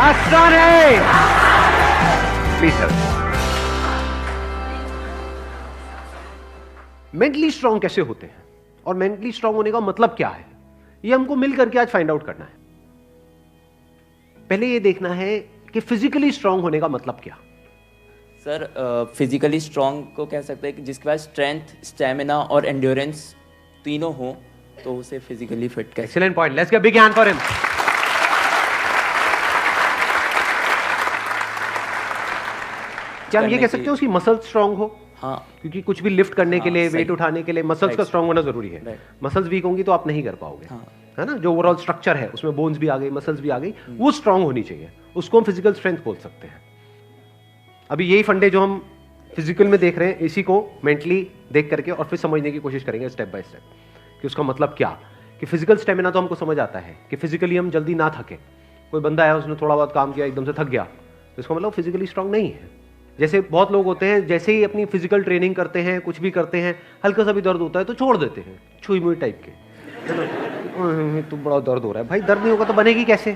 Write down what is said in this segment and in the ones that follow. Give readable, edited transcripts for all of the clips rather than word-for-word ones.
आसान है। Please sir. Mentally strong कैसे होते हैं और मेंटली स्ट्रांग होने का मतलब क्या है, ये हमको मिल करके आज फाइंड आउट करना है। पहले ये देखना है कि फिजिकली स्ट्रांग होने का मतलब क्या। सर फिजिकली स्ट्रांग को कह सकते हैं कि जिसके पास स्ट्रेंथ, स्टैमिना और एंड्योरेंस तीनों हो तो उसे फिजिकली फिट कह। Excellent point, let's give big hand for him. क्या हम ये कह सकते हैं उसकी मसल स्ट्रांग हो? हाँ, क्योंकि कुछ भी लिफ्ट करने के लिए, सही। वेट उठाने के लिए मसल्स का स्ट्रांग होना जरूरी है। मसल्स वीक होंगी तो आप नहीं कर पाओगे, हाँ। है ना। जो ओवरऑल स्ट्रक्चर है उसमें बोन्स भी आ गई, मसल्स भी आ गई, वो स्ट्रांग होनी चाहिए, उसको हम फिजिकल स्ट्रेंथ बोल सकते हैं। अभी यही फंडे जो हम फिजिकल में देख रहे हैं, इसी को मेंटली देख करके और फिर समझने की कोशिश करेंगे स्टेप बाय स्टेप कि उसका मतलब क्या। कि फिजिकल स्टेमिना तो हमको समझ आता है कि फिजिकली हम जल्दी ना थके। कोई बंदा है उसने थोड़ा बहुत काम किया एकदम से थक गया तो इसका मतलब फिजिकली स्ट्रांग नहीं है। जैसे बहुत लोग होते हैं, जैसे ही अपनी फिजिकल ट्रेनिंग करते हैं, कुछ भी करते हैं, हल्का सा भी दर्द होता है तो छोड़ देते हैं, छुई मुई टाइप के, है ना। तो बड़ा दर्द हो रहा है, भाई दर्द नहीं होगा तो बनेगी कैसे,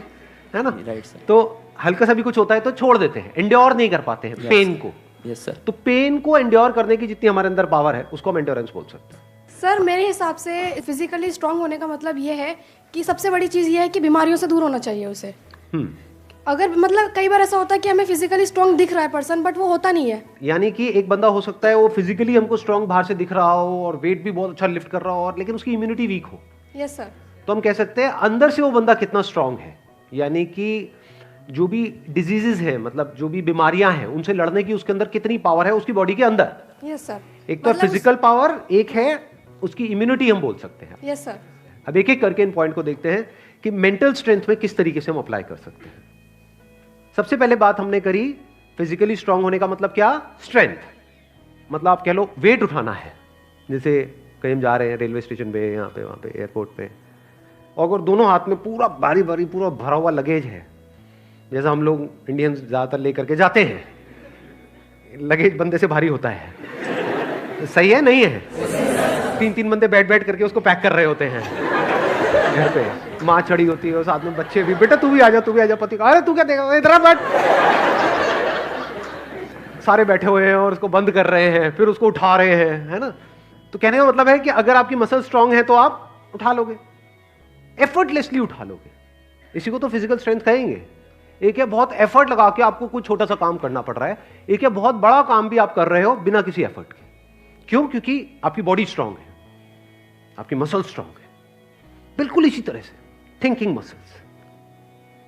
है ना। Right sir. तो हल्का सा भी कुछ होता है तो छोड़ देते हैं, एंड्योर नहीं कर पाते हैं पेन को। Yes sir. तो पेन को एंड्योर करने की जितनी हमारे अंदर पावर है उसको हम एंड्योरेंस बोल सकते हैं। सर मेरे हिसाब से फिजिकली स्ट्रांग होने का मतलब ये है कि सबसे बड़ी चीज़ ये है कि बीमारियों से दूर होना चाहिए उसे। अगर मतलब कई बार ऐसा होता है कि हमें फिजिकली स्ट्रांग दिख रहा है पर्सन, बट वो होता नहीं है। यानी कि एक बंदा हो सकता है वो फिजिकली हमको स्ट्रांग बाहर से दिख रहा हो और वेट भी बहुत अच्छा लिफ्ट कर रहा हो, और लेकिन उसकी इम्यूनिटी वीक हो। Yes sir. तो हम कह सकते हैं अंदर से वो बंदा कितना स्ट्रांग है। यानी कि जो भी डिजीजेस हैं, मतलब जो भी बीमारियां हैं, उनसे लड़ने की उसके अंदर कितनी पावर है उसकी बॉडी के अंदर। Yes sir. एक तो फिजिकल पावर, एक है उसकी इम्यूनिटी हम बोल सकते हैं। Yes sir. अब एक एक करके इन पॉइंट को देखते हैं कि मेंटल स्ट्रेंथ में किस तरीके से हम अप्लाई कर सकते हैं। सबसे पहले बात हमने करी फिजिकली स्ट्रांग होने का मतलब क्या, स्ट्रेंथ। मतलब आप कह लो वेट उठाना है। जैसे कहीं हम जा रहे हैं रेलवे स्टेशन पे, यहाँ पे, वहाँ पे, एयरपोर्ट पे, और अगर दोनों हाथ में पूरा भारी भारी पूरा भरा हुआ लगेज है, जैसा हम लोग इंडियंस ज़्यादातर लेकर के जाते हैं, लगेज बंदे से भारी होता है, सही है नहीं है? तीन तीन बंदे बैठ बैठ करके उसको पैक कर रहे होते हैं घर पे, माँ चढ़ी होती है और साथ में बच्चे भी, बेटा तू भी आ जा, तू भी आ जा, पति अरे तू क्या देगा, इधर बैठ। सारे बैठे हुए हैं और उसको बंद कर रहे हैं, फिर उसको उठा रहे हैं, है ना। तो कहने का मतलब है कि अगर आपकी मसल स्ट्रांग है तो आप उठा लोगे, एफर्टलेसली उठा लोगे। इसी को तो फिजिकल स्ट्रेंथ कहेंगे। एक है बहुत एफर्ट लगा के आपको कुछ छोटा सा काम करना पड़ रहा है, एक है बहुत बड़ा काम भी आप कर रहे हो बिना किसी एफर्ट के। क्यों? क्योंकि आपकी बॉडी स्ट्रांग है, आपकी मसल स्ट्रांग है। बिल्कुल इसी तरह से थिंकिंग मसल्स,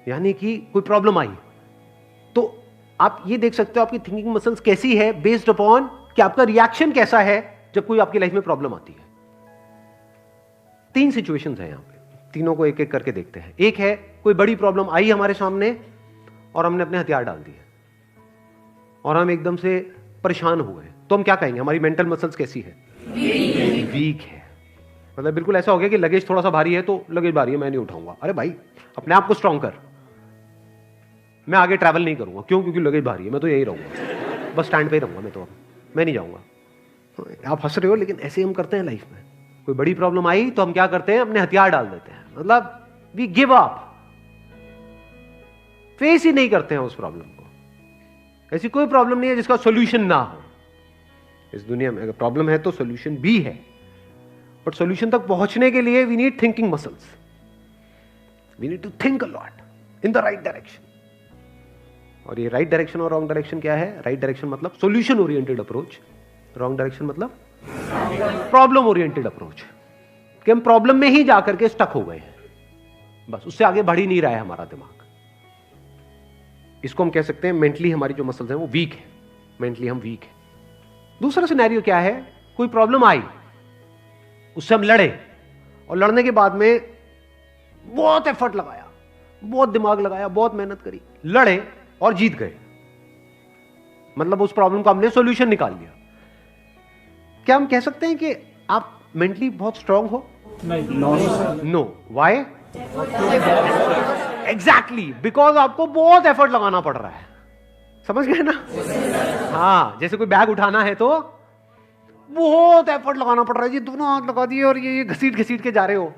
यानी कि कोई प्रॉब्लम आई तो आप ये देख सकते हो आपकी थिंकिंग मसल्स कैसी है, बेस्ड अपॉन कि आपका रिएक्शन कैसा है जब कोई आपकी लाइफ में प्रॉब्लम आती है। तीन सिचुएशंस हैं यहां पे, तीनों को एक एक करके देखते हैं। एक है कोई बड़ी प्रॉब्लम आई हमारे सामने और हमने अपने हथियार डाल दिए और हम एकदम से परेशान हो गए, तो हम क्या कहेंगे, हमारी मेंटल मसल्स कैसी है, वीक है। मतलब बिल्कुल ऐसा हो गया कि लगेज थोड़ा सा भारी है तो लगेज भारी है, मैं नहीं उठाऊंगा। अरे भाई अपने आप को स्ट्रांग कर, मैं आगे ट्रैवल नहीं करूंगा। क्यों? क्योंकि लगेज भारी है, मैं तो यही रहूंगा, बस स्टैंड पे ही रहूंगा, मैं नहीं जाऊंगा। आप हंस रहे हो लेकिन ऐसे हम करते हैं लाइफ में। कोई बड़ी प्रॉब्लम आई तो हम क्या करते हैं, अपने हथियार डाल देते हैं, मतलब वी गिव अप, फेस ही नहीं करते हैं उस प्रॉब्लम को। ऐसी कोई प्रॉब्लम नहीं है जिसका सॉल्यूशन ना हो इस दुनिया में। अगर प्रॉब्लम है तो सॉल्यूशन भी है, बट सॉल्यूशन तक पहुंचने के लिए we need thinking muscles. We need to think a lot in the right direction. और ये राइट डायरेक्शन और रॉन्ग डायरेक्शन क्या है? राइट डायरेक्शन मतलब solution oriented approach, wrong direction मतलब प्रॉब्लम ओरिएंटेड अप्रोच, कि हम प्रॉब्लम में ही जाकर के स्टक हो गए हैं, बस उससे आगे बढ़ ही नहीं रहा है हमारा दिमाग। इसको हम कह सकते हैं मेंटली हमारी जो मसल्स हैं वो वीक है, मेंटली हम वीक है। दूसरा सिनेरियो क्या है, कोई प्रॉब्लम आई, उससे हम लड़े और लड़ने के बाद में बहुत एफर्ट लगाया, बहुत दिमाग लगाया, बहुत मेहनत करी, लड़े और जीत गए। मतलब उस प्रॉब्लम का हमने सॉल्यूशन निकाल लिया। क्या हम कह सकते हैं कि आप मेंटली बहुत स्ट्रांग हो? नो। व्हाई? एग्जैक्टली बिकॉज आपको बहुत एफर्ट लगाना पड़ रहा है। समझ गए ना? हाँ, जैसे कोई बैग उठाना है तो बहुत एफर्ट लगाना पड़ रहा है जी, दोनों हाथ लगा दिए और ये घसीट घसीट के जा रहे हो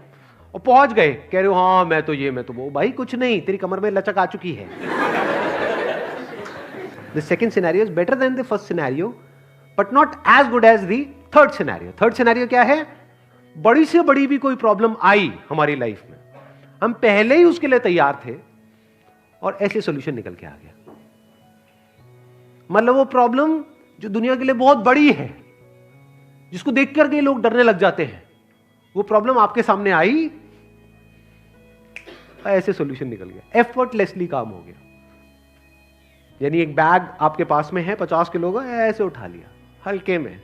और पहुंच गए, कह रहे हो हाँ मैं तो ये मैं तो वो, भाई कुछ नहीं, तेरी कमर में लचक आ चुकी है। The second scenario is better than the first scenario but not as good as the third scenario. Third scenario क्या है? बड़ी से बड़ी भी कोई प्रॉब्लम आई हमारी लाइफ में, हम पहले ही उसके लिए तैयार थे और ऐसे सॉल्यूशन निकल के आ गया। मतलब वो प्रॉब्लम जो दुनिया के लिए बहुत बड़ी है, जिसको देख करके लोग डरने लग जाते हैं, वो प्रॉब्लम आपके सामने आई, ऐसे सॉल्यूशन निकल गया, एफर्टलेसली काम हो गया। यानी एक बैग आपके पास में है 50 किलो का, ऐसे उठा लिया हल्के में।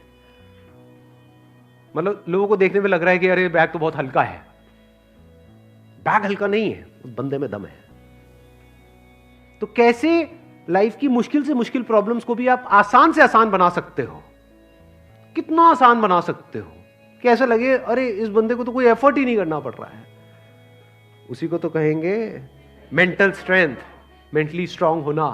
मतलब लोगों को देखने में लग रहा है कि अरे बैग तो बहुत हल्का है, बैग हल्का नहीं है, उस बंदे में दम है। तो कैसे लाइफ की मुश्किल से मुश्किल प्रॉब्लम्स को भी आप आसान से आसान बना सकते हो? कितना आसान बना सकते हो कि ऐसा लगे अरे इस बंदे को तो कोई एफर्ट ही नहीं करना पड़ रहा है। उसी को तो कहेंगे मेंटल स्ट्रेंथ, मेंटली स्ट्रांग होना।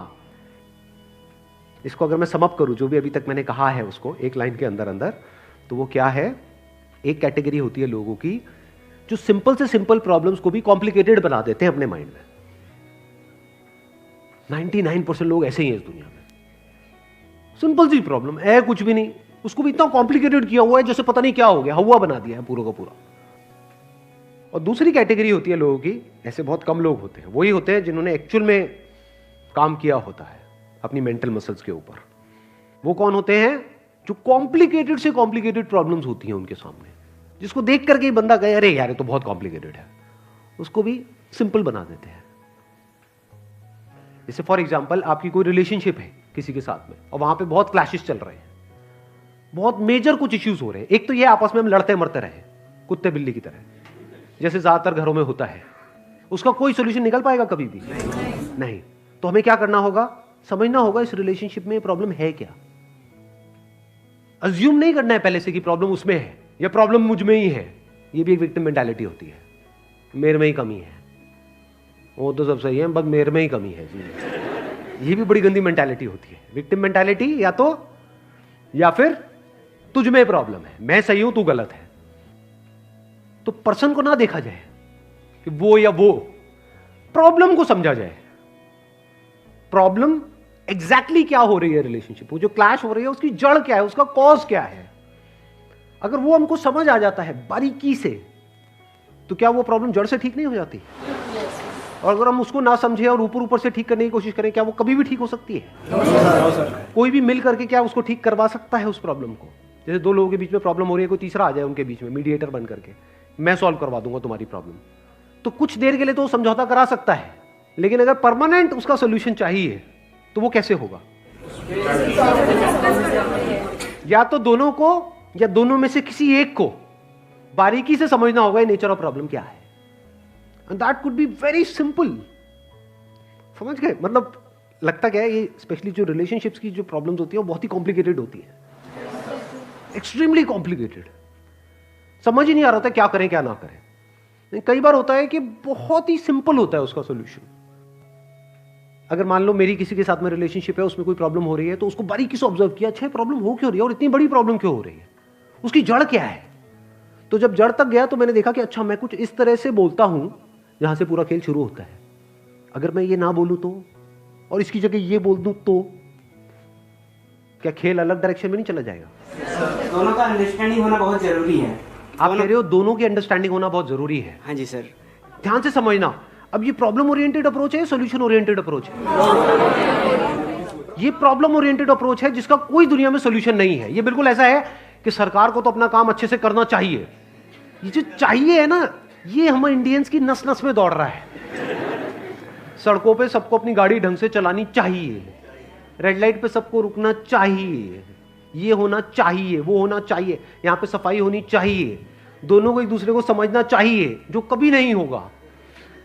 इसको अगर मैं समअप करूं, जो भी अभी तक मैंने कहा है उसको एक लाइन के अंदर अंदर, तो वो क्या है? एक कैटेगरी होती है लोगों की जो सिंपल से सिंपल प्रॉब्लम्स को भी कॉम्प्लिकेटेड बना देते हैं अपने माइंड में। 99% लोग ऐसे ही हैं इस दुनिया में। सिंपल सी प्रॉब्लम है, कुछ भी नहीं, उसको भी इतना कॉम्प्लिकेटेड किया हुआ है जैसे पता नहीं क्या हो गया, हवा बना दिया है पूरा का पूरा। और दूसरी कैटेगरी होती है लोगों की, ऐसे बहुत कम लोग होते हैं, वही होते हैं जिन्होंने एक्चुअल में काम किया होता है अपनी मेंटल मसल्स के ऊपर। वो कौन होते हैं? जो कॉम्प्लिकेटेड से कॉम्प्लिकेटेड प्रॉब्लम्स होती हैं उनके सामने, जिसको देख करके ही बंदा कहे अरे यार ये तो बहुत कॉम्प्लिकेटेड है, उसको भी सिंपल बना देते हैं। जैसे फॉर एग्जांपल आपकी कोई रिलेशनशिप है किसी के साथ में और वहां पे बहुत क्लैशेस चल रहे हैं, बहुत मेजर कुछ इश्यूज हो रहे हैं। एक तो ये आपस में हम लड़ते मरते रहे कुत्ते बिल्ली की तरह, जैसे ज्यादातर घरों में होता है। उसका कोई सोल्यूशन निकल पाएगा कभी भी? नहीं। तो हमें क्या करना होगा? समझना होगा इस रिलेशनशिप में प्रॉब्लम है क्या। अज्यूम नहीं करना है पहले से कि प्रॉब्लम उसमें है या प्रॉब्लम मुझ में ही है। ये भी एक विक्टिम मेंटालिटी होती है, मेरे में ही कमी है, वो तो सब सही है बस मेरे में ही कमी है जी। ये भी बड़ी गंदी मेंटालिटी होती है, विक्टिम मेंटालिटी। या फिर तुझ में प्रॉब्लम है, मैं सही हूं तू गलत है। तो पर्सन को ना देखा जाए कि वो या वो, प्रॉब्लम को समझा जाए। प्रॉब्लम एग्जैक्टली क्या हो रही है रिलेशनशिप, वो जो क्लैश हो रही है उसकी जड़ क्या है, उसका कॉज क्या है। अगर वो हमको समझ आ जाता है बारीकी से, तो क्या वो प्रॉब्लम जड़ से ठीक नहीं हो जाती? और अगर हम उसको ना समझे और ऊपर ऊपर से ठीक करने की कोशिश करें, क्या वो कभी भी ठीक हो सकती है? कोई भी मिल करके क्या उसको ठीक करवा सकता है उस प्रॉब्लम को? जैसे दो लोगों के बीच में प्रॉब्लम हो रही है, कोई तीसरा आ जाए उनके बीच में मीडिएटर बन करके, मैं सॉल्व करवा दूंगा तुम्हारी प्रॉब्लम, तो कुछ देर के लिए तो वो समझौता करा सकता है, लेकिन अगर परमानेंट उसका सोल्यूशन चाहिए तो वो कैसे होगा? या तो दोनों को या दोनों में से किसी एक को बारीकी से समझना होगा ये नेचर ऑफ प्रॉब्लम क्या है। And that could be very simple. समझ गए? मतलब लगता क्या है, ये स्पेशली जो रिलेशनशिप्स की जो प्रॉब्लम्स होती है वो बहुत ही कॉम्प्लिकेटेड होती है, एक्सट्रीमली कॉम्प्लिकेटेड। समझ ही नहीं आ रहा था क्या करें क्या ना करें। कई बार होता है कि बहुत ही सिंपल होता है उसका सोल्यूशन। अगर मान लो मेरी किसी के साथ में रिलेशनशिप है, उसमें कोई प्रॉब्लम हो रही है, तो उसको बारीकी से ऑब्जर्व किया, अच्छा प्रॉब्लम हो क्यों रही है और इतनी बड़ी प्रॉब्लम क्यों हो रही है, उसकी जड़ क्या है। तो जब जड़ तक गया तो मैंने देखा कि अच्छा मैं कुछ इस तरह से बोलता हूं जहां से पूरा खेल शुरू होता है। अगर मैं ये ना बोलूं तो, और इसकी जगह ये बोल दूं तो, क्या खेल अलग डायरेक्शन में नहीं चला जाएगा? दोनों का अंडरस्टैंडिंग होना बहुत जरूरी है। आप कह रहे हो दोनों की अंडरस्टैंडिंग होना बहुत जरूरी है। हाँ जी सर। ध्यान से समझना, अब ये प्रॉब्लम ओरिएंटेड अप्रोच है, सॉल्यूशन ओरिएंटेड अप्रोच है? ये प्रॉब्लम ओरिएंटेड अप्रोच है जिसका कोई दुनिया में सॉल्यूशन नहीं है। ये बिल्कुल ऐसा है कि सरकार को तो अपना काम अच्छे से करना चाहिए। ये जो चाहिए है ना, ये हम इंडियंस की नस नस में दौड़ रहा है। सड़कों पे सबको अपनी गाड़ी ढंग से चलानी चाहिए, रेड लाइट पे सबको रुकना चाहिए, ये होना चाहिए, वो होना चाहिए, यहाँ पे सफाई होनी चाहिए, दोनों को एक दूसरे को समझना चाहिए, जो कभी नहीं होगा।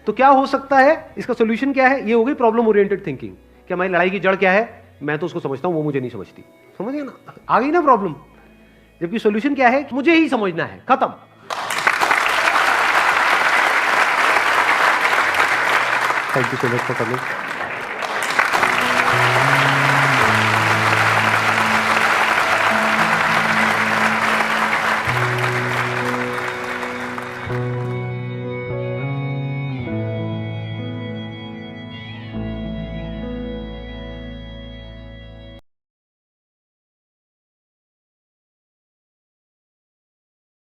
तो क्या हो सकता है, इसका सोल्यूशन क्या है? ये हो गई प्रॉब्लम ओरिएंटेड थिंकिंग कि हमारी लड़ाई की जड़ क्या है, मैं तो उसको समझता हूं, वो मुझे नहीं समझती। समझ गए ना? आ गई ना प्रॉब्लम। जबकि सोल्यूशन क्या है? मुझे ही समझना है, खत्म। Thank you so much for coming.